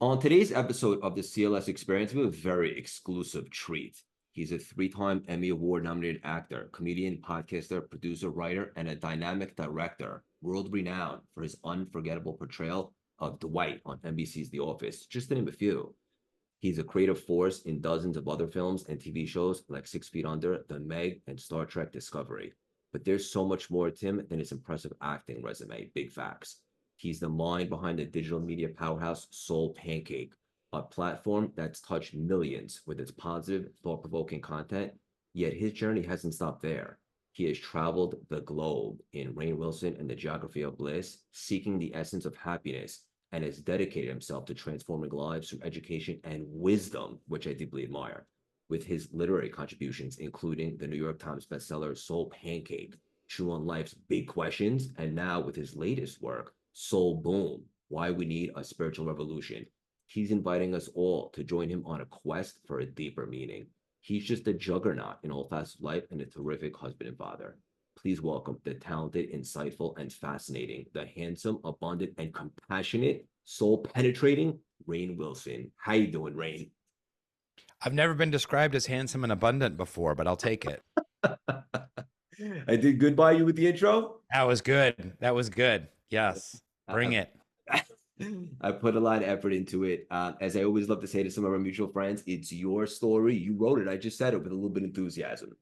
On today's episode of the CLS Experience, we have a very exclusive treat. He's a three-time Emmy Award-nominated actor, comedian, podcaster, producer, writer, and a dynamic director, world-renowned for his unforgettable portrayal of Dwight on NBC's The Office, just to name a few. He's a creative force in dozens of other films and TV shows like 6 Feet Under, The Meg, and Star Trek Discovery. But there's so much more to him than his impressive acting resume. Big facts. He's the mind behind the digital media powerhouse SoulPancake, a platform that's touched millions with its positive, thought-provoking content. Yet his journey hasn't stopped there. He has traveled the globe in Rainn Wilson and the Geography of Bliss, seeking the essence of happiness, and has dedicated himself to transforming lives through education and wisdom, which I deeply admire, with his literary contributions, including the New York Times bestseller SoulPancake, Chew on Life's Big Questions, and now with his latest work, Soul Boom, Why We Need a Spiritual Revolution. He's inviting us all to join him on a quest for a deeper meaning. He's just a juggernaut in all facets of life and a terrific husband and father. Please welcome the talented, insightful, and fascinating, the handsome, abundant, and compassionate, soul-penetrating Rainn Wilson. How you doing, Rainn? I've never been described as handsome and abundant before, but I'll take it. I did good by you with the intro. That was good. That was good. Yes. Bring it. I put a lot of effort into it. As I always love to say to some of our mutual friends, it's your story. You wrote it. I just said it with a little bit of enthusiasm.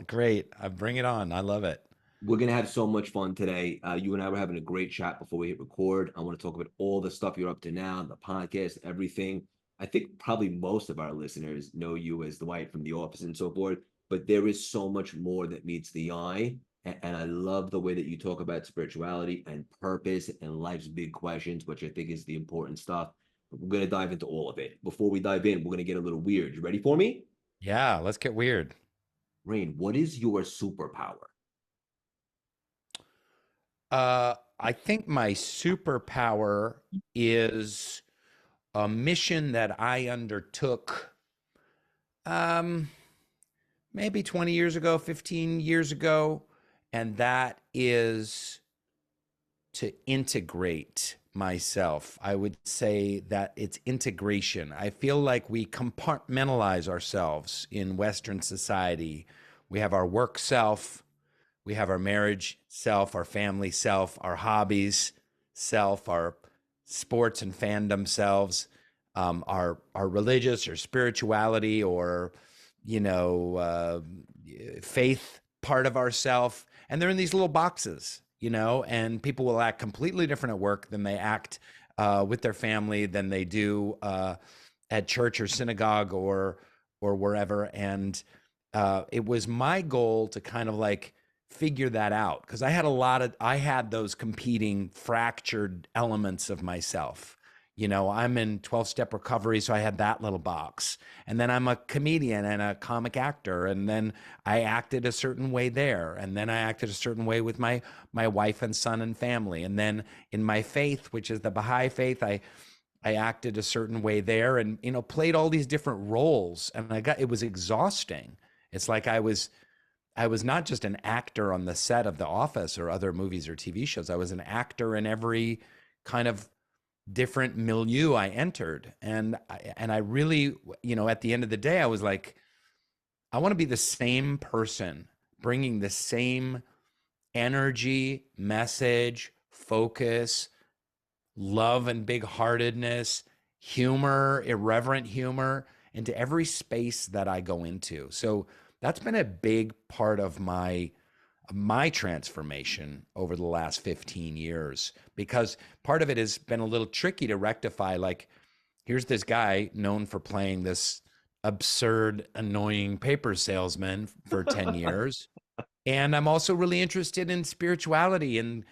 Great. Bring it on. I love it. We're going to have so much fun today. You and I were having a great chat before we hit record. I want to talk about all the stuff you're up to now, the podcast, everything. I think probably most of our listeners know you as Dwight from The Office and so forth, but there is so much more that meets the eye. And I love the way that you talk about spirituality and purpose and life's big questions, which I think is the important stuff. But we're going to dive into all of it. Before we dive in, we're going to get a little weird. You ready for me? Yeah, let's get weird. Rainn, what is your superpower? I think my superpower is a mission that I undertook maybe 20 years ago, 15 years ago, and that is to integrate myself. I would say that it's integration. I feel like we compartmentalize ourselves in Western society. We have our work self, we have our marriage self, our family self, our hobbies self, our sports and fandom selves, our religious or spirituality or faith part of ourself, and they're in these little boxes, and people will act completely different at work than they act with their family than they do at church or synagogue or wherever. And it was my goal to kind of like figure that out, because I had those competing fractured elements of myself. I'm in 12-step recovery, so I had that little box. And then I'm a comedian and a comic actor. And then I acted a certain way there. And then I acted a certain way with my wife and son and family. And then in my faith, which is the Baha'i faith, I acted a certain way there and, played all these different roles. And it was exhausting. It's like I was not just an actor on the set of The Office or other movies or TV shows. I was an actor in every kind of different milieu I entered. And I really, at the end of the day, I was like, I want to be the same person, bringing the same energy, message, focus, love and big-heartedness, humor, irreverent humor into every space that I go into. So that's been a big part of my transformation over the last 15 years, because part of it has been a little tricky to rectify. Like, here's this guy known for playing this absurd, annoying paper salesman for 10 years. And I'm also really interested in spirituality and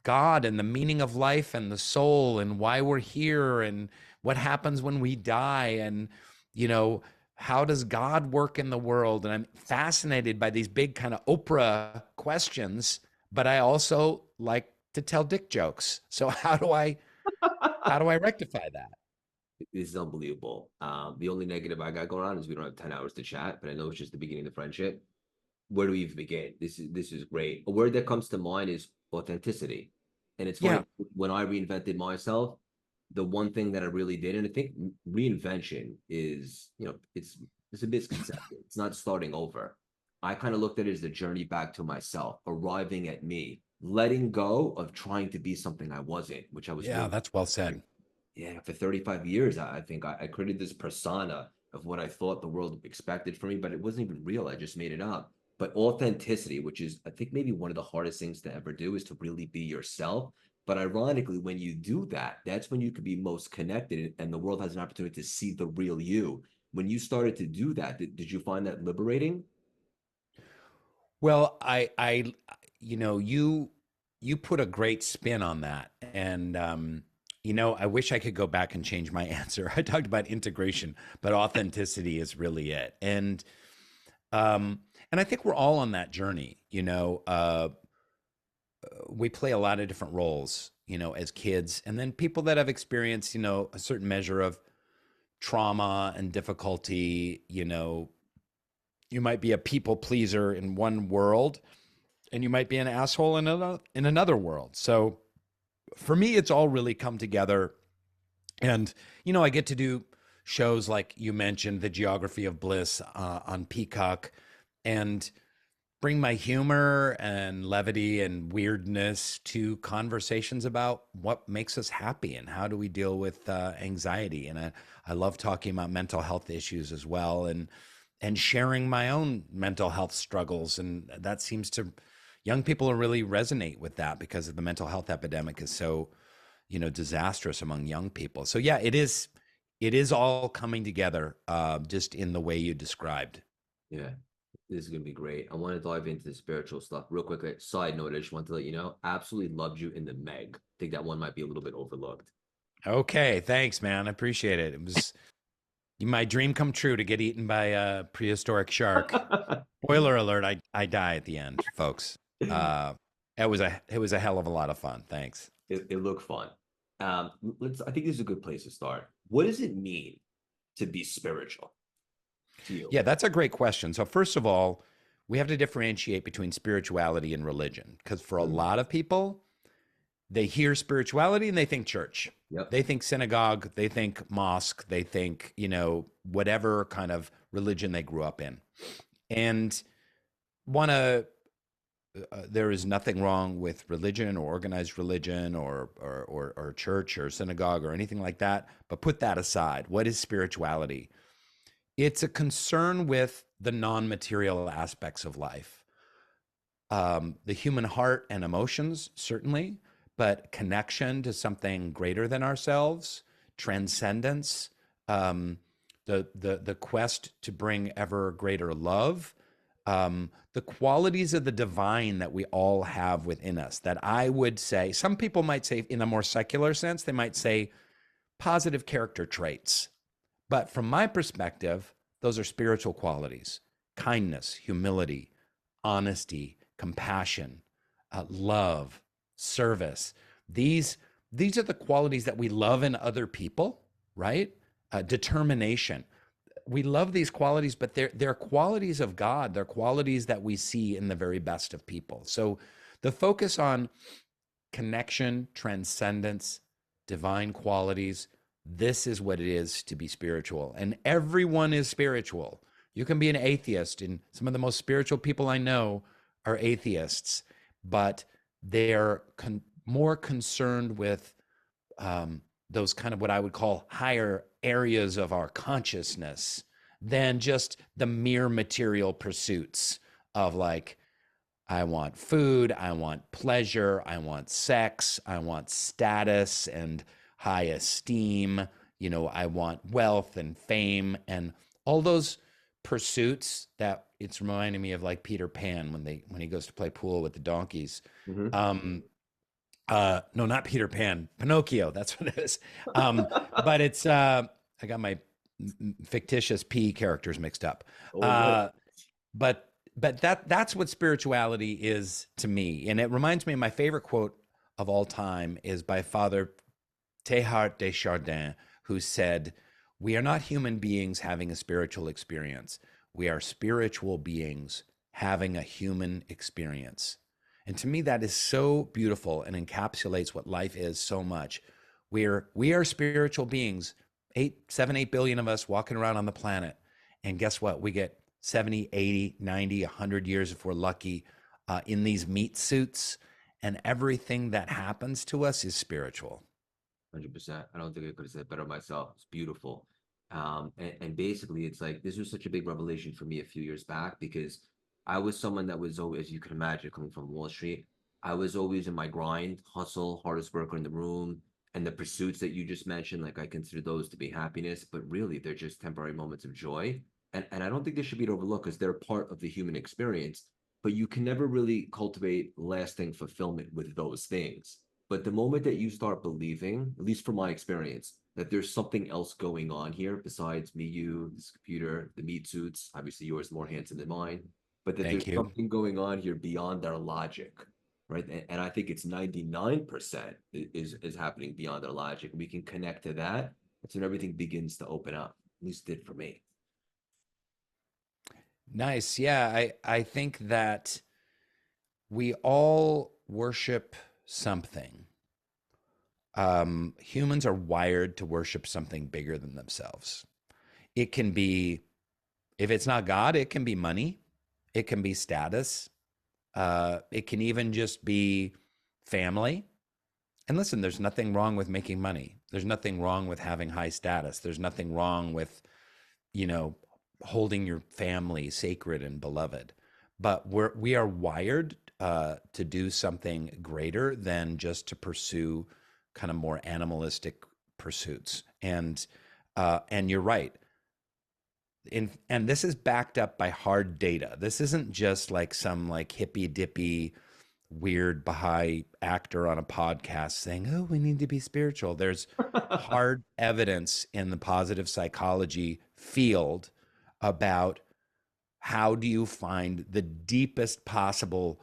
God and the meaning of life and the soul and why we're here and what happens when we die. And, how does God work in the world? And I'm fascinated by these big kind of Oprah questions, but I also like to tell dick jokes. So how do I rectify that? This is unbelievable. The only negative I got going on is we don't have 10 hours to chat, but I know it's just the beginning of the friendship. Where do we even begin? This is great. A word that comes to mind is authenticity. And it's funny, when I reinvented myself, the one thing that I really did, and I think reinvention is, it's a misconception. It's not starting over. I kind of looked at it as the journey back to myself, arriving at me, letting go of trying to be something I wasn't, which I was Yeah, really, that's well said. yeah, for 35 years. I think I created this persona of what I thought the world expected from me, but it wasn't even real. I just made it up. But authenticity, which is, I think, maybe one of the hardest things to ever do, is to really be yourself. But ironically, when you do that, that's when you can be most connected and the world has an opportunity to see the real you. When you started to do that, did you find that liberating? Well, you put a great spin on that, and I wish I could go back and change my answer. I talked about integration, but authenticity is really it, um, and I think we're all on that journey. We play a lot of different roles, as kids, and then people that have experienced, a certain measure of trauma and difficulty. You might be a people pleaser in one world and you might be an asshole in another world. So for me, it's all really come together. And, I get to do shows like you mentioned, The Geography of Bliss on Peacock, and bring my humor and levity and weirdness to conversations about what makes us happy and how do we deal with anxiety. And I love talking about mental health issues as well, and sharing my own mental health struggles. And that seems to, young people really resonate with that because of the mental health epidemic is so, disastrous among young people. So yeah, it is all coming together just in the way you described. Yeah, this is gonna be great. I want to dive into the spiritual stuff real quickly. Side note, I just want to let you know, absolutely loved you in the Meg. I think that one might be a little bit overlooked. Okay, thanks, man. I appreciate it. It was my dream come true to get eaten by a prehistoric shark. Spoiler alert, I die at the end, folks. Uh it was a hell of a lot of fun. Thanks. It looked fun. I think this is a good place to start. What does it mean to be spiritual to you? Yeah, that's a great question. So first of all, we have to differentiate between spirituality and religion because for a Mhm. lot of people, they hear spirituality and they think church. Yep. They think synagogue, they think mosque, they think, whatever kind of religion they grew up in. And want to there is nothing wrong with religion or organized religion or church or synagogue or anything like that. But put that aside. What is spirituality? It's a concern with the non-material aspects of life, the human heart and emotions, certainly, but connection to something greater than ourselves, transcendence, um, the quest to bring ever greater love, the qualities of the divine that we all have within us. That I would say, some people might say, in a more secular sense, they might say positive character traits. But from my perspective, those are spiritual qualities: kindness, humility, honesty, compassion, love, service. These, these are the qualities that we love in other people, right? Determination. We love these qualities, but they're qualities of God. They're qualities that we see in the very best of people. So the focus on connection, transcendence, divine qualities. This is what it is to be spiritual. And everyone is spiritual. You can be an atheist, and some of the most spiritual people I know are atheists, but they're more concerned with those kind of what I would call higher areas of our consciousness than just the mere material pursuits of like, I want food, I want pleasure, I want sex, I want status and high esteem, I want wealth and fame and all those pursuits that it's reminding me of like Peter Pan when he goes to play pool with the donkeys. Mhm. Um no, not Peter Pan, Pinocchio, that's what it is. But it's I got my fictitious P characters mixed up. All good. Uh but that's what spirituality is to me. And it reminds me of my favorite quote of all time is by Father Teilhard de Chardin, who said, "We are not human beings having a spiritual experience. We are spiritual beings having a human experience." And to me, that is so beautiful and encapsulates what life is so much. We are spiritual beings, 8 billion of us walking around on the planet. And guess what? We get 70, 80, 90, 100 years if we're lucky in these meat suits. And everything that happens to us is spiritual. 100%. I don't think I could have said it better myself. It's beautiful. And basically, it's like this was such a big revelation for me a few years back because I was someone that was always, as you can imagine, coming from Wall Street, I was always in my grind, hustle, hardest worker in the room. And the pursuits that you just mentioned, like I consider those to be happiness, but really they're just temporary moments of joy. And I don't think they should be overlooked because they're part of the human experience, but you can never really cultivate lasting fulfillment with those things. But the moment that you start believing, at least from my experience, that there's something else going on here besides me, you, this computer, the meat suits, obviously yours more handsome than mine, but that Thank there's you. something going on here beyond our logic, right? And I think it's 99% is happening beyond our logic. We can connect to that. That's when everything begins to open up. At least it did for me. Nice. Yeah, I think that we all worship something. Humans are wired to worship something bigger than themselves. It can be, if it's not God, it can be money, it can be status, it can even just be family. And listen, there's nothing wrong with making money. There's nothing wrong with having high status. There's nothing wrong with, you know, holding your family sacred and beloved. But we are wired to do something greater than just to pursue kind of more animalistic pursuits. And you're right. And this is backed up by hard data. This isn't just like some like hippy dippy weird Baha'i actor on a podcast saying, "Oh, we need to be spiritual." There's hard evidence in the positive psychology field about how do you find the deepest possible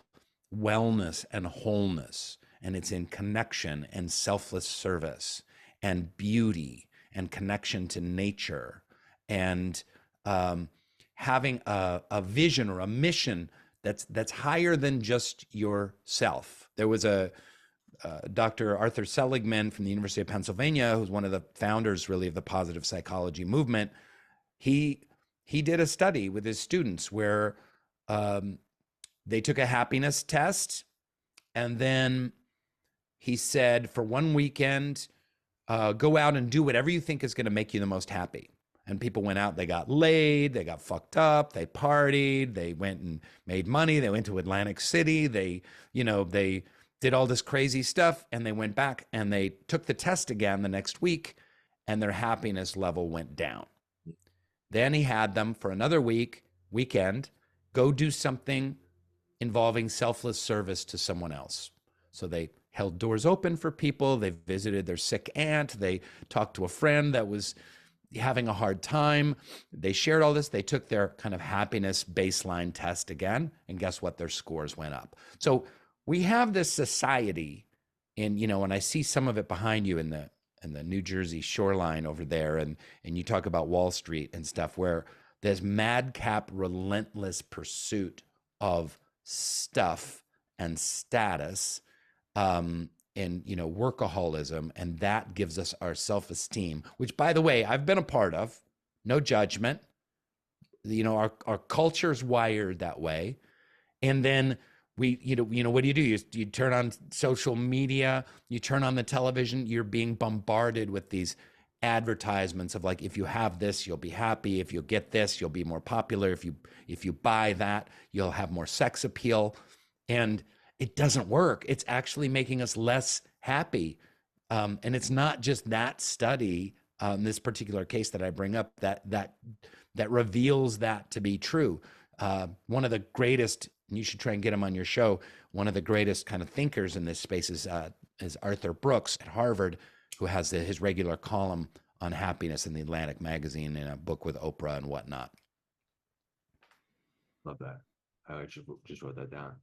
wellness and wholeness. And it's in connection and selfless service and beauty and connection to nature and having a vision or a mission that's higher than just yourself. There was a Dr. Arthur Seligman from the University of Pennsylvania, who's one of the founders really of the positive psychology movement. He did a study with his students where they took a happiness test, and then he said, for one weekend, go out and do whatever you think is going to make you the most happy. And people went out, they got laid, they got fucked up, they partied, they went and made money, they went to Atlantic City, they did all this crazy stuff, and they went back and they took the test again the next week, and their happiness level went down. Then he had them for another weekend, go do something involving selfless service to someone else. So they held doors open for people, they visited their sick aunt, they talked to a friend that was having a hard time. They shared all this. They took their kind of happiness baseline test again, and guess what? Their scores went up. So we have this society, and and I see some of it behind you in the New Jersey shoreline over there, and you talk about Wall Street and stuff, where there's madcap, relentless pursuit of stuff and status, and workaholism, and that gives us our self-esteem, which, by the way, I've been a part of. No judgment. Our culture's wired that way. And then we what do? You turn on social media, you turn on the television, you're being bombarded with these advertisements of like, if you have this, you'll be happy. If you get this, you'll be more popular. If you buy that, you'll have more sex appeal. And it doesn't work. It's actually making us less happy. And it's not just that study, this particular case that I bring up, that reveals that to be true. One of the greatest, and you should try and get him on your show, one of the greatest kind of thinkers in this space is Arthur Brooks at Harvard, who has his regular column on happiness in the Atlantic magazine and a book with Oprah and whatnot. Love that. I just wrote that down.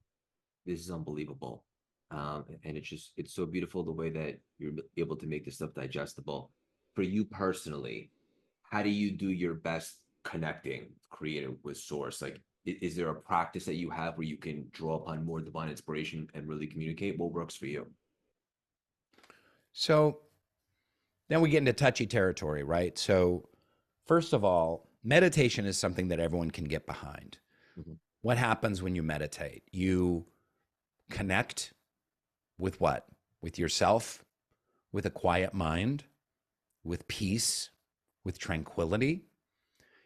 This is unbelievable. And it's so beautiful the way that you're able to make this stuff digestible. For you personally, how do you do your best connecting creative with source? Like, is there a practice that you have where you can draw upon more divine inspiration and really communicate? What works for you? So then we get into touchy territory, right? So, first of all, meditation is something that everyone can get behind. Mhm. What happens when you meditate? You connect with what? With yourself, with a quiet mind, with peace, with tranquility.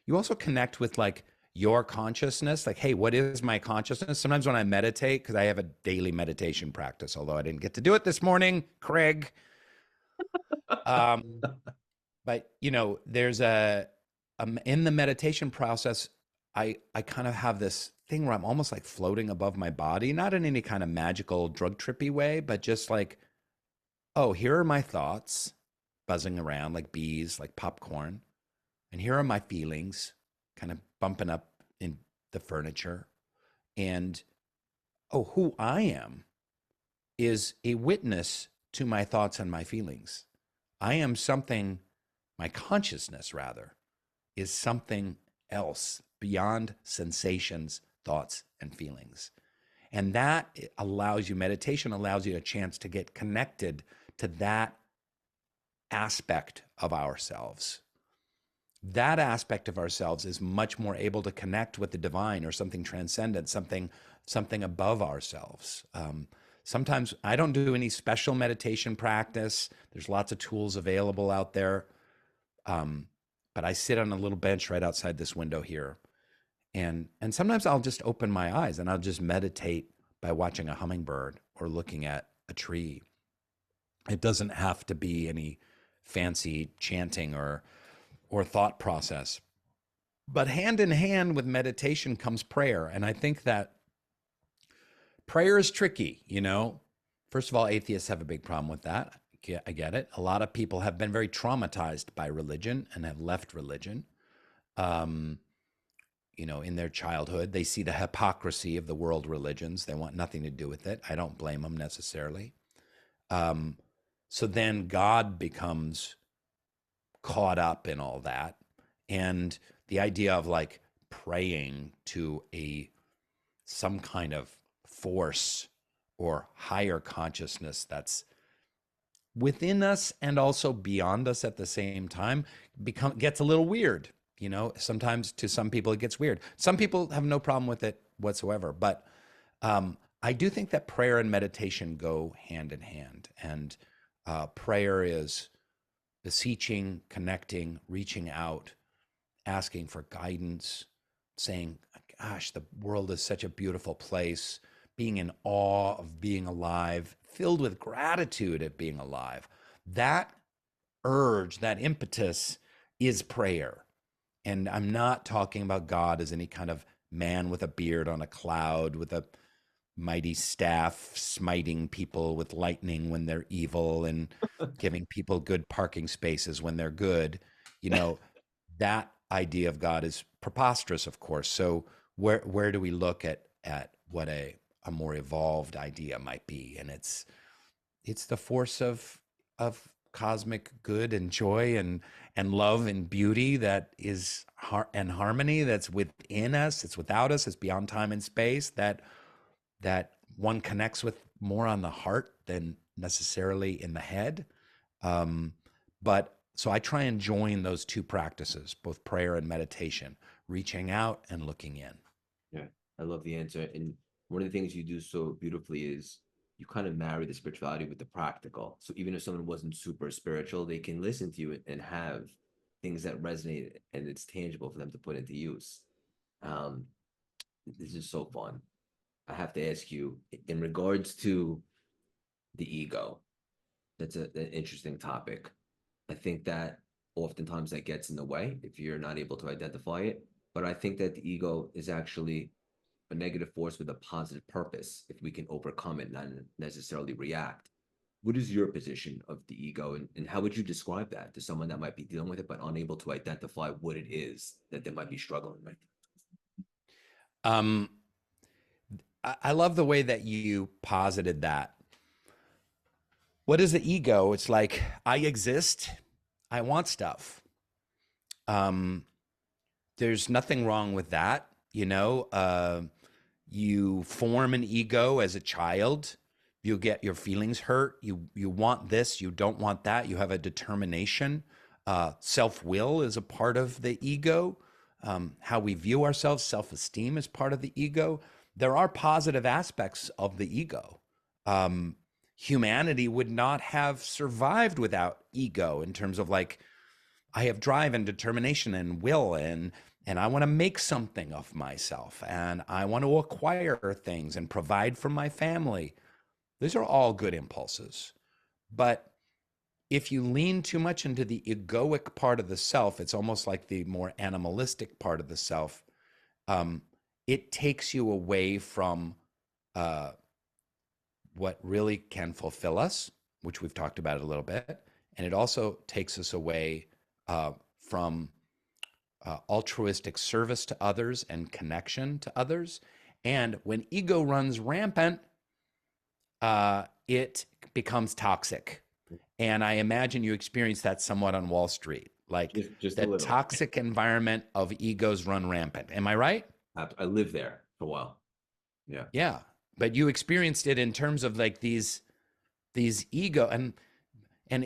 You also connect with like your consciousness, like, hey, what is my consciousness? Sometimes when I meditate, because I have a daily meditation practice, although I didn't get to do it this morning, Craig. Um, but you know, there's in the meditation process, I kind of have this thing where I'm almost like floating above my body, not in any kind of magical drug trippy way, but just like, oh, here are my thoughts buzzing around like bees, like popcorn. And here are my feelings kind of bumping up in the furniture. And oh, who I am is a witness to my thoughts and my feelings. I am something, my consciousness rather, is something else beyond sensations, thoughts, and feelings. And that allows you, meditation allows you a chance to get connected to that aspect of ourselves. That aspect of ourselves is much more able to connect with the divine or something transcendent, something above ourselves. Sometimes I don't do any special meditation practice. There's lots of tools available out there. But I sit on a little bench right outside this window here. And sometimes I'll just open my eyes and I'll just meditate by watching a hummingbird or looking at a tree. It doesn't have to be any fancy chanting or thought process. But hand in hand with meditation comes prayer. And I think that prayer is tricky, you know. First of all, atheists have a big problem with that. I get it. A lot of people have been very traumatized by religion and have left religion. Um, you know, in their childhood, they see the hypocrisy of the world religions. They want nothing to do with it. I don't blame them necessarily. Um, so then God becomes caught up in all that. And the idea of like praying to some kind of force or higher consciousness that's within us and also beyond us at the same time gets a little weird. You know, sometimes to some people it gets weird. Some people have no problem with it whatsoever. But I do think that prayer and meditation go hand in hand. And prayer is beseeching, connecting, reaching out, asking for guidance, saying, gosh, the world is such a beautiful place, being in awe of being alive, filled with gratitude at being alive. That urge, that impetus is prayer. And I'm not talking about God as any kind of man with a beard on a cloud with a mighty staff smiting people with lightning when they're evil and giving people good parking spaces when they're good. You know, that idea of God is preposterous, of course. So where do we look at what a more evolved idea might be? And it's the force of cosmic good and joy and love and beauty that is and harmony that's within us. It's without us. It's beyond time and space. That one connects with more on the heart than necessarily in the head. But so I try and join those two practices, both prayer and meditation, reaching out and looking in. Yeah, I love the answer. And one of the things you do so beautifully is you kind of marry the spirituality with the practical. So even if someone wasn't super spiritual, they can listen to you and have things that resonate and it's tangible for them to put into use. Um, this is so fun. I have to ask you, in regards to the ego, that's an interesting topic. I think that oftentimes that gets in the way if you're not able to identify it. But I think that the ego is actually a negative force with a positive purpose if we can overcome it, not necessarily react. What is your position of the ego, and how would you describe that to someone that might be dealing with it but unable to identify what it is that they might be struggling with? Um, I love the way that you posited that. What is the ego? It's like I exist, I want stuff. Um, there's nothing wrong with that. You know, you form an ego as a child. You get your feelings hurt. You want this, you don't want that. You have a determination. Self-will is a part of the ego. How we view ourselves, self-esteem is part of the ego. There are positive aspects of the ego. Humanity would not have survived without ego, in terms of like, I have drive and determination and will, and I want to make something of myself, and I want to acquire things and provide for my family. These are all good impulses. But if you lean too much into the egoic part of the self, it's almost like the more animalistic part of the self. It takes you away from what really can fulfill us, which we've talked about a little bit. And it also takes us away from altruistic service to others and connection to others. And when ego runs rampant, it becomes toxic. And I imagine you experienced that somewhat on Wall Street, like Just a the little. toxic environment of egos run rampant. Am I right? I lived there for a while. Yeah. Yeah. But you experienced it in terms of like these ego, and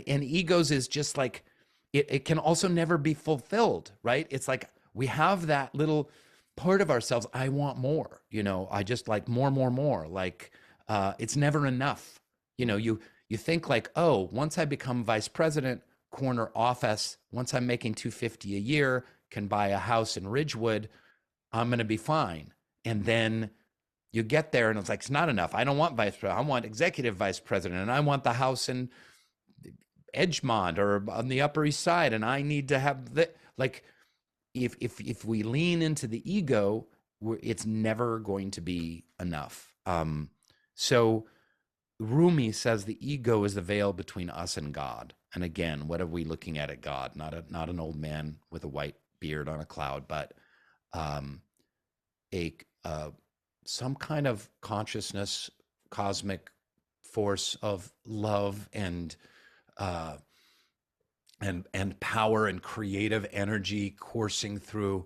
egos is just like, it can also never be fulfilled, right? It's like we have that little part of ourselves. I want more, I just like more. Like it's never enough. You think like, oh, once I become vice president, corner office, once I'm making 250 a year, can buy a house in Ridgewood, I'm going to be fine. And then you get there and it's like, it's not enough. I don't want vice president. I want executive vice president, and I want the house in Edgemont or on the Upper East Side. And I need to have the, like, if we lean into the ego, it's never going to be enough. So Rumi says the ego is the veil between us and God. And again, what are we looking at God? Not an old man with a white beard on a cloud, but a some kind of consciousness, cosmic force of love and power and creative energy coursing through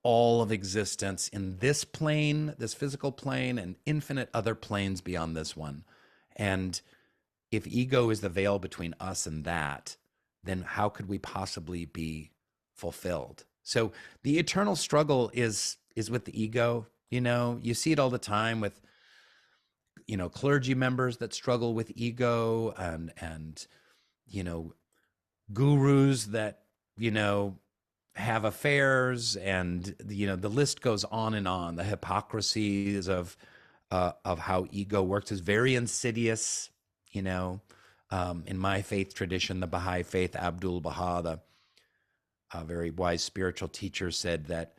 all of existence in this plane, this physical plane, and infinite other planes beyond this one. And if ego is the veil between us and that, then how could we possibly be fulfilled? So the eternal struggle is with the ego. You see it all the time with, clergy members that struggle with ego, and gurus that, have affairs, and, the list goes on and on. The hypocrisies of how ego works is very insidious. In my faith tradition, the Baha'i faith, Abdul Baha, a very wise spiritual teacher, said that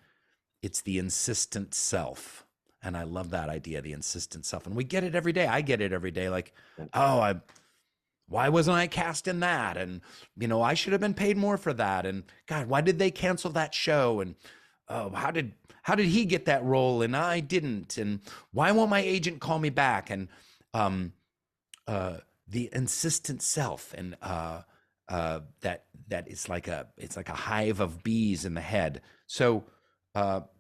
it's the insistent self. And I love that idea, the insistent self. And we get it every day. I get it every day. Like, oh, why wasn't I cast in that? And, I should have been paid more for that. And God, why did they cancel that show? And oh, how did he get that role and I didn't? And why won't my agent call me back? And the insistent self, and that is like it's like a hive of bees in the head. So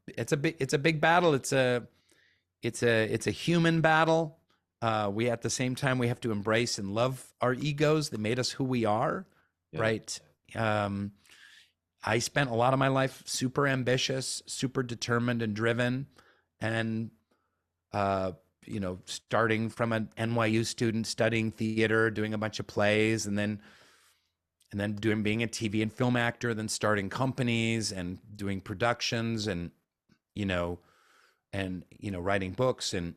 it's a big battle. It's a human battle. We at the same time, we have to embrace and love our egos that made us who we are. Yeah. Right. I spent a lot of my life super ambitious, super determined and driven, and starting from an NYU student, studying theater, doing a bunch of plays, and then being a TV and film actor, then starting companies and doing productions, and writing books, and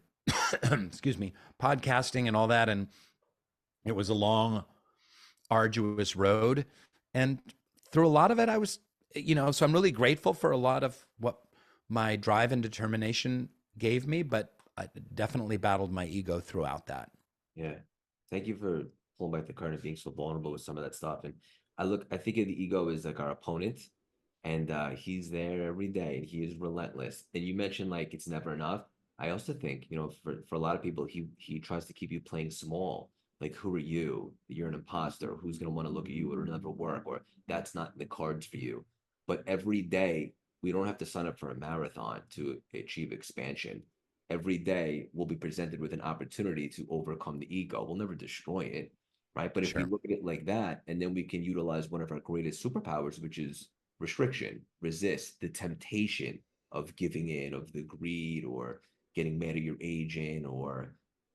excuse me, podcasting and all that. And it was a long, arduous road. And through a lot of it, I was, so I'm really grateful for a lot of what my drive and determination gave me, but I definitely battled my ego throughout that. Yeah. Thank you for pulling back the curtain and being so vulnerable with some of that stuff. And I think of the ego as like our opponent, and he's there every day, and he is relentless. And you mentioned like it's never enough. I also think, for a lot of people, he tries to keep you playing small. Like, who are you? You're an imposter. Who's going to want to look at you? It'll never work, or that's not in the cards for you. But every day, we don't have to sign up for a marathon to achieve expansion. every day we'll be presented with an opportunity to overcome the ego. We'll never destroy it, right? But if we Sure. look at it like that, and then we can utilize one of our greatest superpowers, which is restriction, resist the temptation of giving in, of the greed, or getting mad at your agent, or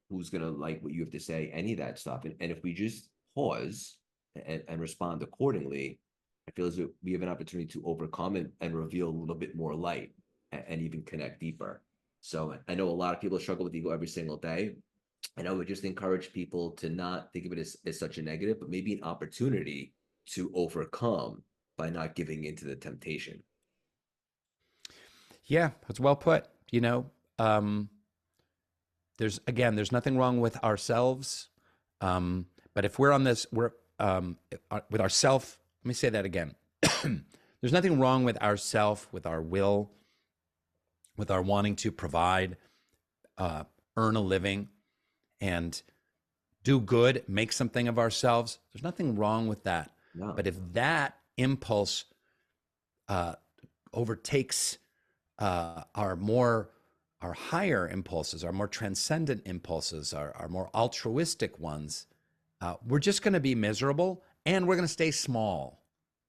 who's gonna like what you have to say, any of that stuff. And if we just pause and respond accordingly, I feel as if we have an opportunity to overcome and reveal a little bit more light and even connect deeper. So I know a lot of people struggle with ego every single day. And I would just encourage people to not think of it as such a negative, but maybe an opportunity to overcome by not giving into the temptation. Yeah, that's well put. Um, there's nothing wrong with ourselves. But if we're on this, with ourself. Let me say that again. There's nothing wrong with ourself, with our will, with our wanting to provide, earn a living, and do good, make something of ourselves. There's nothing wrong with that. No. But if that impulse overtakes our higher impulses, our more transcendent impulses, our more altruistic ones, we're just going to be miserable, and we're going to stay small.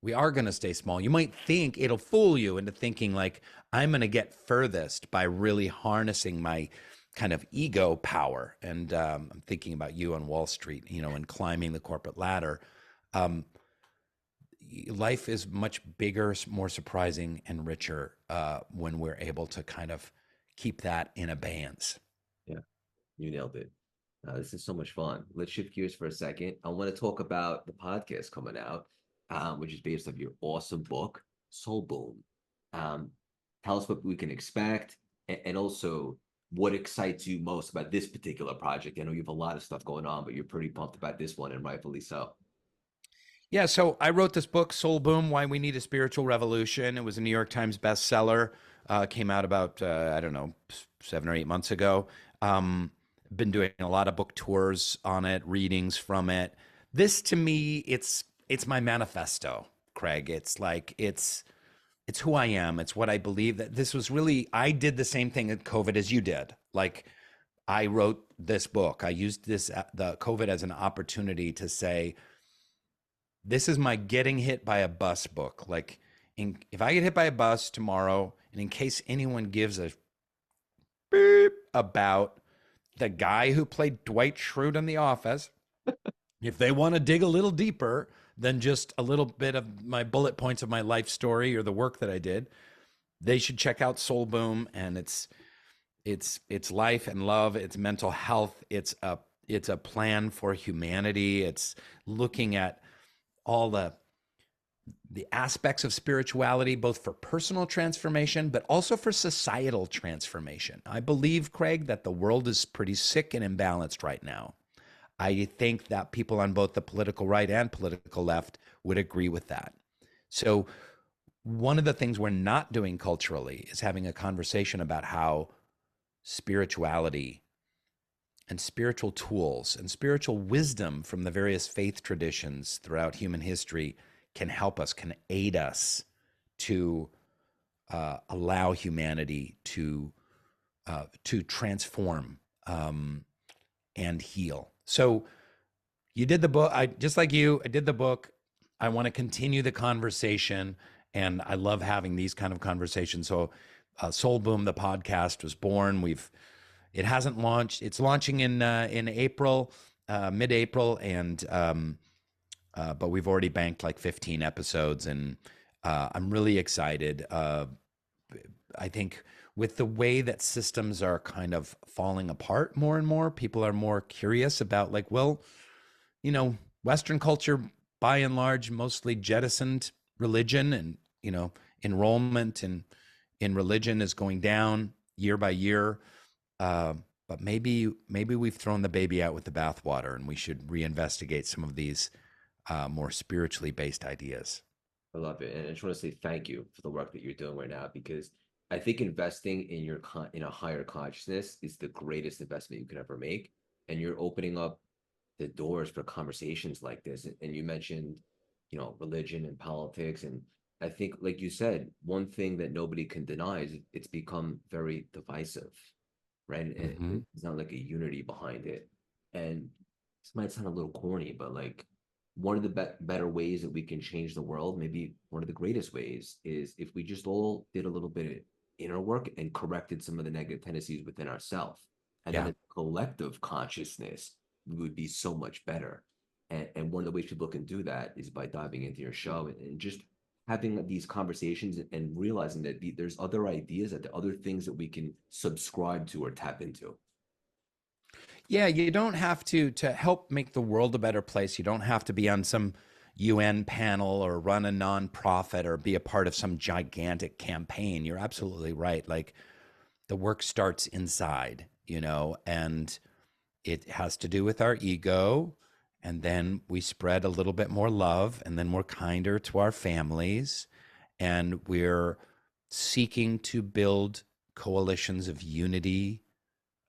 We are going to stay small. You might think it'll fool you into thinking like, I'm going to get furthest by really harnessing my kind of ego power. And I'm thinking about you on Wall Street, and climbing the corporate ladder. Life is much bigger, more surprising, and richer when we're able to kind of keep that in abeyance. Yeah, you nailed it. This is so much fun. Let's shift gears for a second. I want to talk about the podcast coming out, which is based off your awesome book, Soul Boom. Um, Tell us what we can expect, and also what excites you most about this particular project. I know you have a lot of stuff going on, but you're pretty pumped about this one, and rightfully so. Yeah, so I wrote this book, Soul Boom: Why We Need a Spiritual Revolution. It was a New York Times bestseller. Came out about, I don't know, 7 or 8 months ago. Been doing a lot of book tours on it, readings from it. This, to me, it's my manifesto, Craig. It's who I am. It's what I believe. That this was really, I did the same thing at COVID as you did. Like, I wrote this book. I used the COVID as an opportunity to say, this is my getting hit by a bus book. Like, if I get hit by a bus tomorrow, and in case anyone gives a beep about the guy who played Dwight Schrute in The Office, if they want to dig a little deeper than just a little bit of my bullet points of my life story or the work that I did, they should check out Soul Boom. And it's life and love. It's mental health. It's a plan for humanity. It's looking at all the aspects of spirituality, both for personal transformation, but also for societal transformation. I believe, Craig, that the world is pretty sick and imbalanced right now. I think that people on both the political right and political left would agree with that. So one of the things we're not doing culturally is having a conversation about how spirituality and spiritual tools and spiritual wisdom from the various faith traditions throughout human history can help us, can aid us to allow humanity to transform and heal. So you did the book. Just like you, I did the book. I want to continue the conversation, and I love having these kind of conversations. So Soul Boom, the podcast, was born. It hasn't launched. It's launching in April, mid-April, and but we've already banked like 15 episodes, and I'm really excited. I think with the way that systems are kind of falling apart more and more, people are more curious about like, well, Western culture, by and large, mostly jettisoned religion, and enrollment in religion is going down year by year. But maybe we've thrown the baby out with the bathwater, and we should reinvestigate some of these more spiritually based ideas. I love it, and I just want to say thank you for the work that you're doing right now, because I think investing in in a higher consciousness is the greatest investment you can ever make, and you're opening up the doors for conversations like this. And you mentioned, religion and politics, and I think, like you said, one thing that nobody can deny is it's become very divisive. right? And Hmm. it's not like a unity behind it. And this might sound a little corny, but like one of the better ways that we can change the world, maybe one of the greatest ways, is if we just all did a little bit of inner work and corrected some of the negative tendencies within ourselves. And then Yeah. a collective consciousness, we would be so much better. And one of the ways people can do that is by diving into your show and just having these conversations and realizing that there's other ideas, that there are other things that we can subscribe to or tap into. Yeah, you don't have to help make the world a better place. You don't have to be on some UN panel or run a nonprofit or be a part of some gigantic campaign. You're absolutely right. Like the work starts inside, and it has to do with our ego. And then we spread a little bit more love, and then we're kinder to our families. And we're seeking to build coalitions of unity,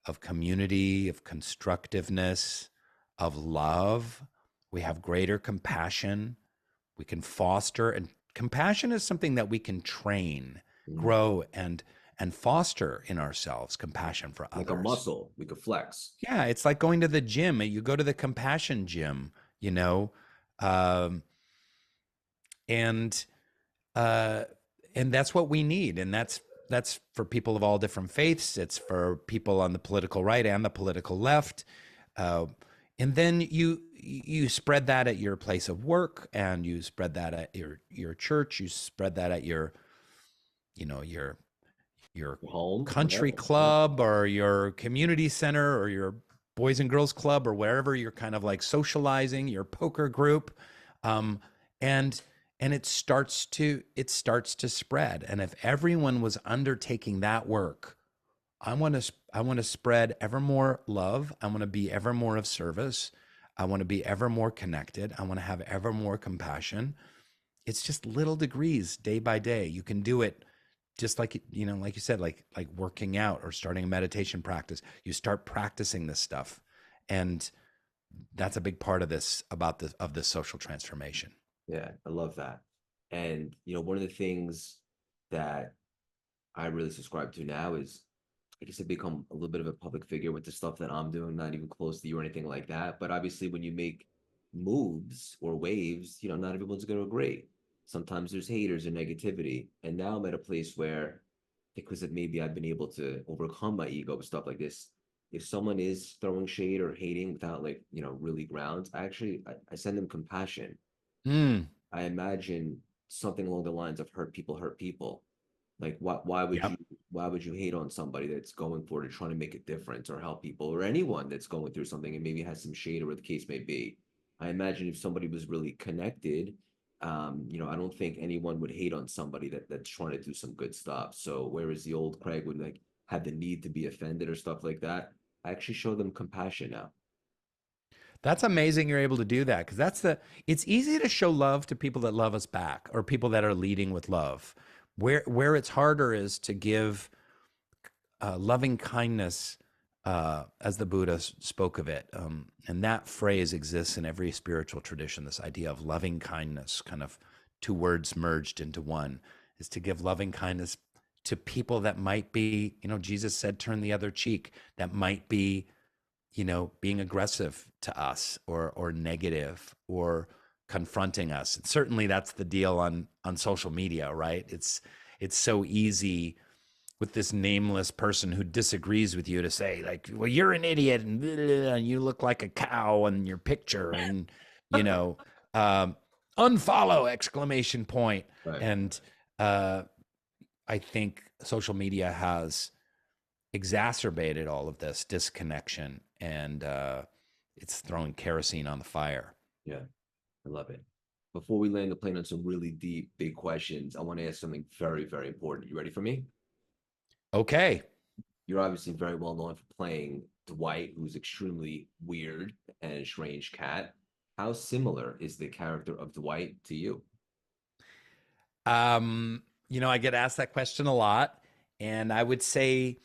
of community, of constructiveness, of love. We have greater compassion. We can foster, and compassion is something that we can train, Mm. grow, and foster in ourselves. Compassion for Like a others. muscle, we could flex. Yeah, it's like going to the gym. You go to the compassion gym, you know, um, and uh, and that's what we need. And that's for people of all different faiths. It's for people on the political right and the political left. Uh, and then you spread that at your place of work, and you spread that at your church. You spread that at your Home, country whatever. Yeah. club or your community center or your boys and girls club or wherever you're kind of like socializing, your poker group. Um, and it starts to spread. And if everyone was undertaking that work, I want to spread ever more love. I want to be ever more of service. I want to be ever more connected. I want to have ever more compassion. It's just little degrees day by day. You can do it just like like you said, like working out or starting a meditation practice. You start practicing this stuff, and that's a big part of this social transformation. Yeah, I love that. And one of the things that I really subscribe to now is, I guess, I become a little bit of a public figure with the stuff that I'm doing, not even close to you or anything like that. But obviously, when you make moves or waves, not everyone's going to agree. Sometimes there's haters and negativity. And now I'm at a place where, because of maybe I've been able to overcome my ego with stuff like this, if someone is throwing shade or hating without like, really grounds, I send them compassion. Mm, I imagine something along the lines of hurt people. Like yep. why would you hate on somebody that's going for it, trying to make a difference or help people, or anyone that's going through something and maybe has some shade or what the case may be. I imagine if somebody was really connected, I don't think anyone would hate on somebody that's trying to do some good stuff. So whereas the old Craig would like have the need to be offended or stuff like that, I actually show them compassion now. That's amazing you're able to do that, because it's easy to show love to people that love us back or people that are leading with love. Where it's harder is to give loving kindness, as the Buddha spoke of it. And that phrase exists in every spiritual tradition. This idea of loving kindness, kind of two words merged into one, is to give loving kindness to people that might be, Jesus said, turn the other cheek, that might be, being aggressive to us or negative or confronting us. And certainly that's the deal on social media, right? It's so easy with this nameless person who disagrees with you to say like, well, you're an idiot and, blah, blah, blah, and you look like a cow in your picture, and you know um, unfollow exclamation point. Right. And uh, I think social media has exacerbated all of this disconnection, and it's throwing kerosene on the fire. Yeah, I love it. Before we land the plane on some really deep, big questions, I want to ask something very, very important. You ready for me? Okay. You're obviously very well known for playing Dwight, who's extremely weird and a strange cat. How similar is the character of Dwight to you? I get asked that question a lot, and I would say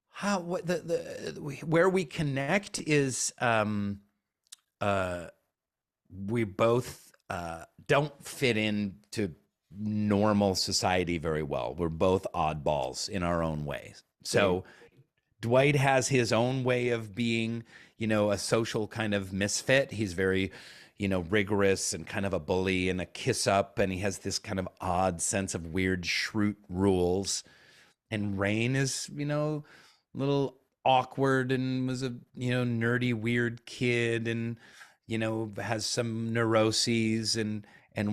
how what the where we connect is uh we both don't fit into normal society very well. We're both oddballs in our own ways. Same. So Dwight has his own way of being, a social kind of misfit. He's very, rigorous and kind of a bully and a kiss up. And he has this kind of odd sense of weird shroot rules. And Rainn is, a little awkward and was a, nerdy, weird kid and, has some neuroses and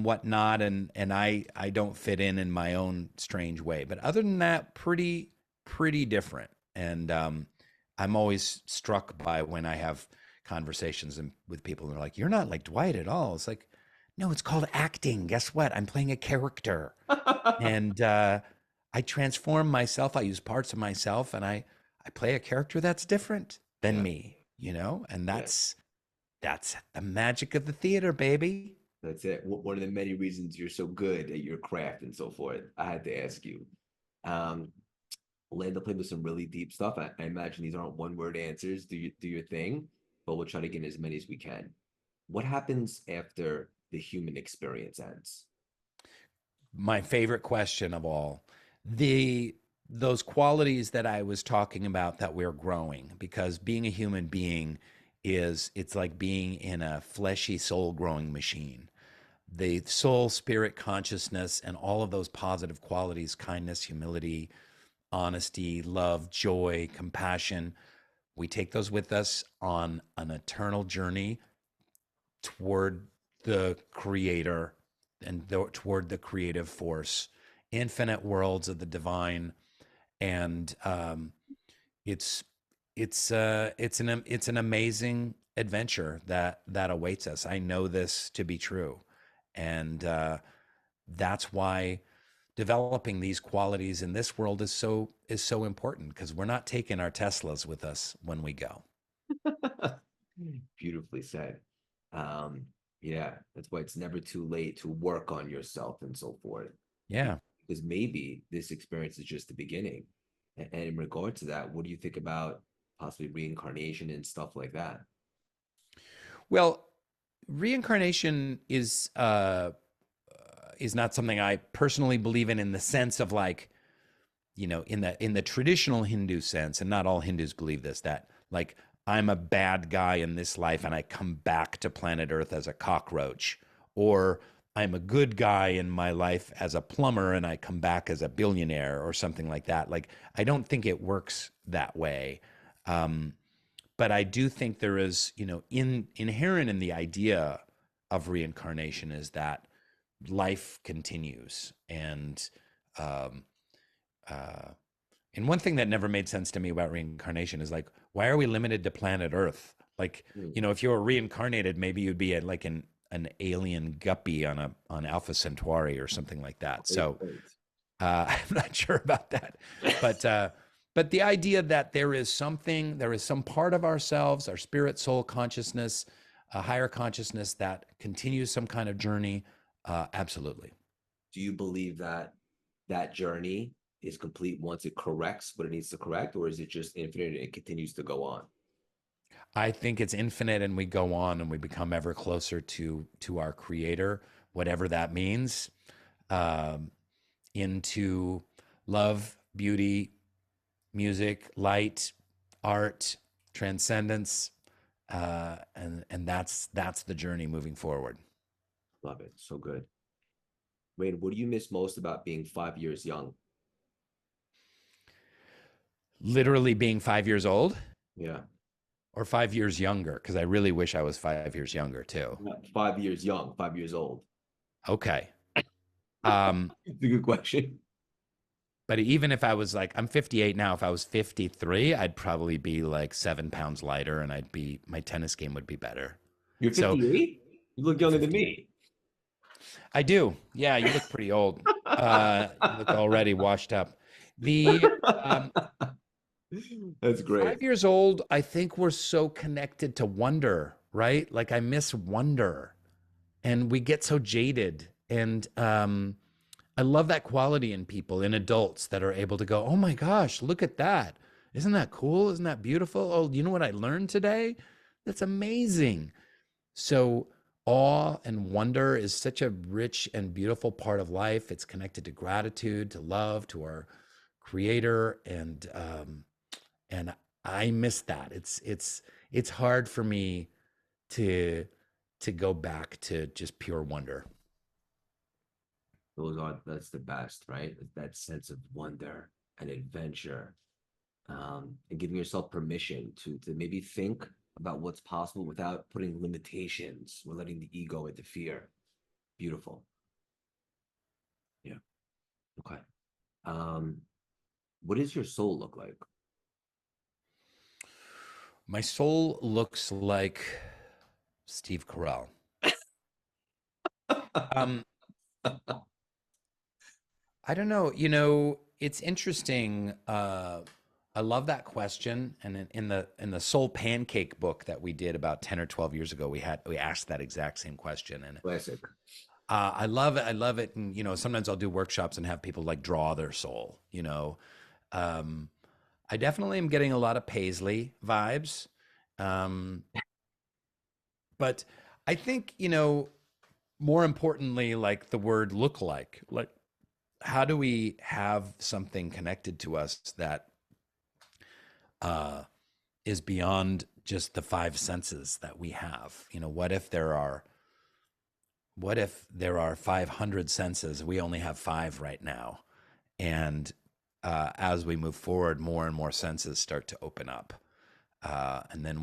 whatnot. And I don't fit in my own strange way. But other than that, pretty different. And I'm always struck by when I have conversations with people and they're like, "You're not like Dwight at all." It's like, no, it's called acting. Guess what? I'm playing a character, and I transform myself. I use parts of myself, and I play a character that's different than Yeah. me. And Yeah. that's the magic of the theater, baby. That's it. One of the many reasons you're so good at your craft and so forth. I had to ask you. Land the plane with some really deep stuff. I imagine these aren't one-word answers. Do your thing, but we'll try to get in as many as we can. What happens after the human experience ends? My favorite question of all. Those qualities that I was talking about that we're growing, because being a human being it's like being in a fleshy soul growing machine. The soul, spirit, consciousness, and all of those positive qualities, kindness, humility, honesty, love, joy, compassion, we take those with us on an eternal journey toward the creator and toward the creative force, infinite worlds of the divine. And it's it's an amazing adventure that awaits us. I know this to be true. And that's why developing these qualities in this world is so important, because we're not taking our Teslas with us when we go. Beautifully said. Yeah, that's why it's never too late to work on yourself and so forth. Yeah. Because maybe this experience is just the beginning. And in regard to that, what do you think about possibly reincarnation and stuff like that? Well, reincarnation is not something I personally believe in the sense of, like, in the traditional Hindu sense, and not all Hindus believe this, that like I'm a bad guy in this life and I come back to planet Earth as a cockroach, or I'm a good guy in my life as a plumber and I come back as a billionaire or something like that. Like, I don't think it works that way. Um, but I do think there is, inherent in the idea of reincarnation is that life continues. Um, uh, and one thing that never made sense to me about reincarnation is, like, why are we limited to planet Earth? Like, Hmm. if you were reincarnated, maybe you'd be like an alien guppy on Alpha Centauri or something like that. Great So point. I'm not sure about that, but the idea that there is some part of ourselves, our spirit, soul, consciousness, a higher consciousness that continues some kind of journey. Absolutely. Do you believe that that journey is complete once it corrects what it needs to correct, or is it just infinite and it continues to go on? I think it's infinite, and we go on and we become ever closer to our creator, whatever that means, um, into love, beauty, music, light, art, transcendence, and that's the journey moving forward. Love it. So good. Rainn, what do you miss most about being 5 years young? Literally being 5 years old, Yeah. or 5 years younger, because I really wish I was 5 years younger too. Yeah, 5 years young, 5 years old. Okay. Um, It's a good question. but even if I was like, I'm 58 now, if I was 53, I'd probably be like 7 pounds lighter, and my tennis game would be better. You're So 58? You look I'm younger than 58. me. I do. Yeah, you look pretty old. You look already washed up. The That's great. 5 years old, I think we're so connected to wonder, right? Like, I miss wonder, and we get so jaded. And I love that quality in people, in adults, that are able to go, "Oh my gosh, look at that. Isn't that cool? Isn't that beautiful? Oh, you know what I learned today? That's amazing." So awe and wonder is such a rich and beautiful part of life. It's connected to gratitude, to love, to our creator. And I miss that. It's hard for me to go back to just pure wonder. That's the best, right? That sense of wonder and adventure, and giving yourself permission to maybe think about what's possible without putting limitations or letting the ego interfere. Beautiful. Yeah. Okay. Um, what does your soul look like? My soul looks like Steve Carell. Um, I don't know. It's interesting. I love that question. And in the SoulPancake book that we did about 10 or 12 years ago, we asked that exact same question. And Classic. I love it. I love it. And sometimes I'll do workshops and have people like draw their soul. Um, I definitely am getting a lot of Paisley vibes. Um, but I think, more importantly, like the word look like how do we have something connected to us that uh, is beyond just the five senses that we have? What if there are 500 senses? We only have five right now. And as we move forward, more and more senses start to open up. And then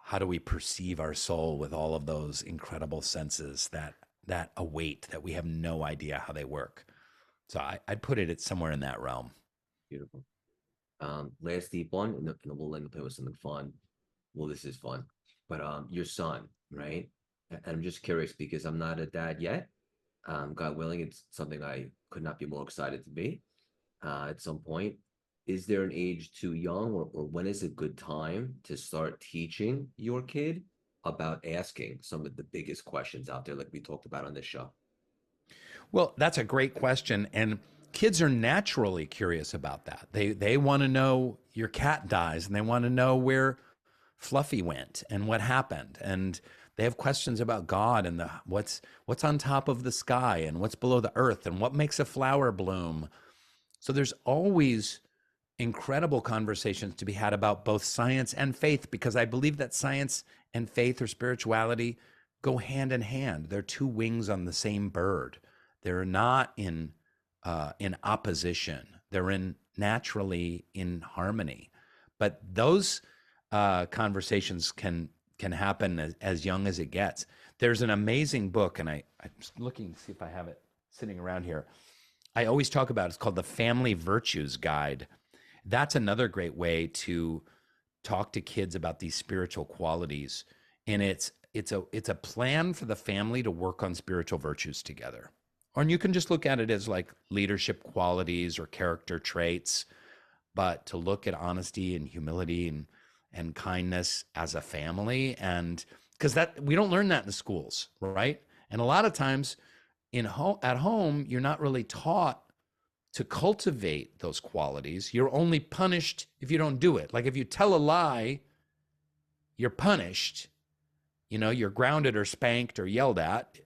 how do we perceive our soul with all of those incredible senses that await, that we have no idea how they work? So I'd put it at somewhere in that realm. Beautiful. Last deep one, and then we'll end up with something fun. Well, this is fun, but your son, right? And I'm just curious because I'm not a dad yet. God willing, it's something I could not be more excited to be. At some point, is there an age too young, or when is a good time to start teaching your kid about asking some of the biggest questions out there, like we talked about on this show? Well, that's a great question. And kids are naturally curious about that. They want to know your cat dies and they want to know where Fluffy went and what happened. And they have questions about God and what's on top of the sky and what's below the earth and what makes a flower bloom. So there's always incredible conversations to be had about both science and faith, because I believe that science and faith or spirituality go hand in hand. They're two wings on the same bird. They're not in opposition. They're naturally in harmony. But those conversations can happen as young as it gets. There's an amazing book, and I'm just looking to see if I have it sitting around here. I always talk about it. It's called The Family Virtues Guide. That's another great way to talk to kids about these spiritual qualities, and it's a plan for the family to work on spiritual virtues together. Or you can just look at it as like leadership qualities or character traits, but to look at honesty and humility and kindness as a family. And because that we don't learn that in the schools, right? And a lot of times at home, you're not really taught to cultivate those qualities. You're only punished if you don't do it. Like if you tell a lie, you're punished. You're grounded or spanked or yelled at,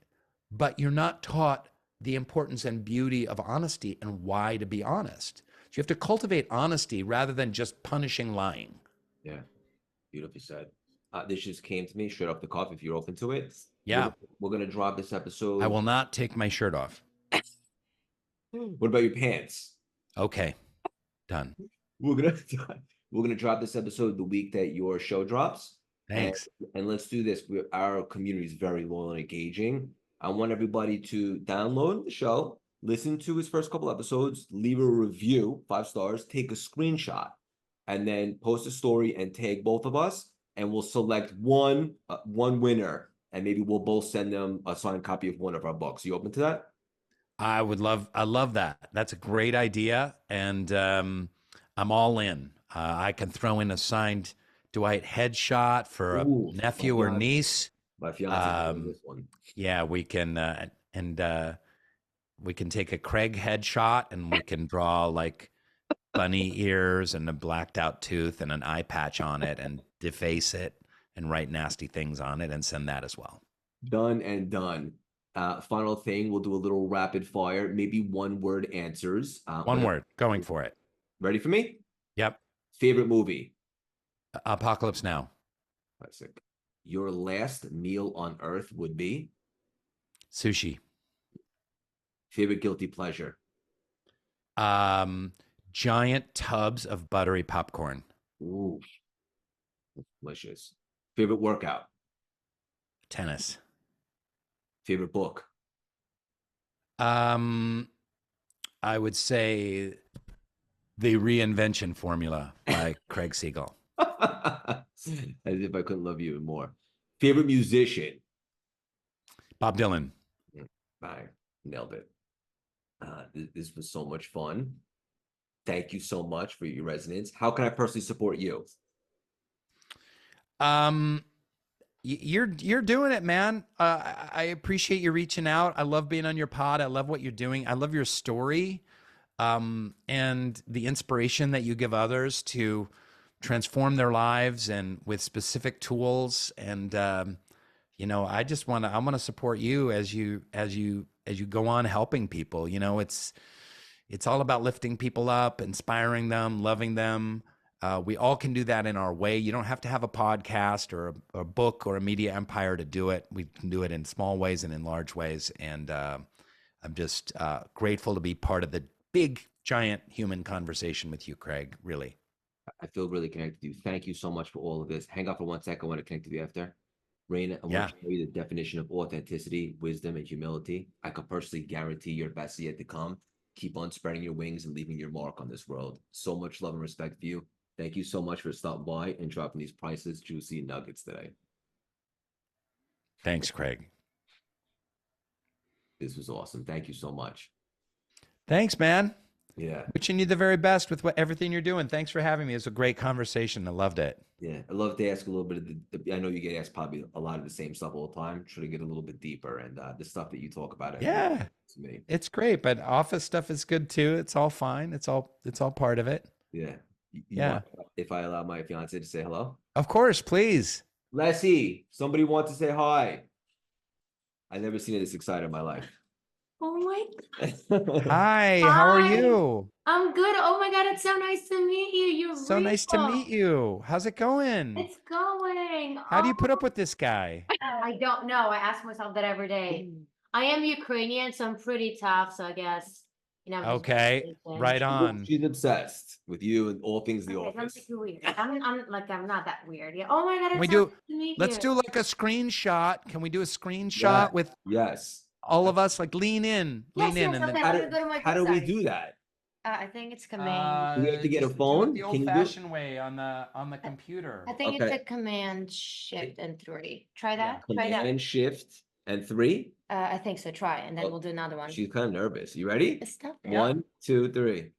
but you're not taught the importance and beauty of honesty and why to be honest. So you have to cultivate honesty rather than just punishing lying. Yeah, beautifully said. This just came to me straight off the cuff. If you're open to it, Yeah. we're gonna drop this I episode. will not take my shirt off. What about your pants? Okay, done. We're gonna we're gonna drop this episode the week that your show drops. Thanks. And let's do this. Our community is very loyal and engaging. I want everybody to download the show, listen to his first couple episodes, leave a review, 5 stars, take a screenshot, and then post a story and tag both of us, and we'll select one winner, and maybe we'll both send them a signed copy of one of our books. You open to that? I love that. That's a great idea. And I'm all in. I can throw in a signed Dwight headshot for a nephew or niece. My fiance this one. Yeah, we can we can take a Craig headshot and we can draw like bunny ears and a blacked out tooth and an eye patch on it and deface it and write nasty things on it and send that as well. Done and done. Final thing, we'll do a little rapid fire, maybe one word answers. One word, going for it. Ready for me? Yep. Favorite movie? Apocalypse Now. Classic. Your last meal on earth would be? Sushi. Favorite guilty pleasure? Giant tubs of buttery popcorn. Ooh, delicious. Favorite workout? Tennis. Favorite book? I would say The Reinvention Formula by Craig Siegel. As if I couldn't love you even more. Favorite musician? Bob Dylan. I nailed it. This was so much fun. Thank you so much for your resonance. How can I personally support you? You're doing it, man. I appreciate you reaching out. I love being on your pod. I love what you're doing. I love your story, and the inspiration that you give others to transform their lives and with specific tools. And you know, I want to support you as you go on helping people. You know, it's all about lifting people up, inspiring them, loving them. We all can do that in our way. You don't have to have a podcast or a book or a media empire to do it. We can do it in small ways and in large ways. And I'm just grateful to be part of the big, giant human conversation with you, Craig, really. I feel really connected to you. Thank you so much for all of this. Hang up for 1 second. I want to connect with you after. Rainn, I want to show you the definition of authenticity, wisdom, and humility. I could personally guarantee your best is yet to come. Keep on spreading your wings and leaving your mark on this world. So much love and respect for you. Thank you so much for stopping by and dropping these priceless, juicy nuggets today. Thanks, Craig. This was awesome. Thank you so much. Thanks, man. Yeah. Wishing you the very best with everything you're doing. Thanks for having me. It was a great conversation. I loved it. Yeah. I love to ask a little bit of I know you get asked probably a lot of the same stuff all the time. Try to get a little bit deeper. And the stuff that you talk about. Yeah. To me. It's great. But office stuff is good too. It's all fine. It's all part of it. Yeah. Yeah. If I allow my fiance to say hello? Of course, please. Leslie, somebody wants to say hi. I've never seen her this excited in my life. Oh my Hi, how are you? I'm good. Oh my God, it's so nice to meet you. You're so nice to meet you. How's it going? It's going. How do you put up with this guy? I don't know. I ask myself that every day. I am Ukrainian, so I'm pretty tough. So I guess, you know. Okay, right on. She's obsessed with you and all things the office. I'm like weird. I'm not that weird. Yeah. Oh my God, Can let's do like a screenshot. Can we do a screenshot with all of us? Like lean in. Okay, And then how do we do that? I think it's command. Do we have to get a phone? The old-fashioned way on the computer. I think it's a command shift and 3. Try that. Command shift and 3. I think so. Try, and then we'll do another one. She's kind of nervous. You ready? Stop it. 1, 2, 3.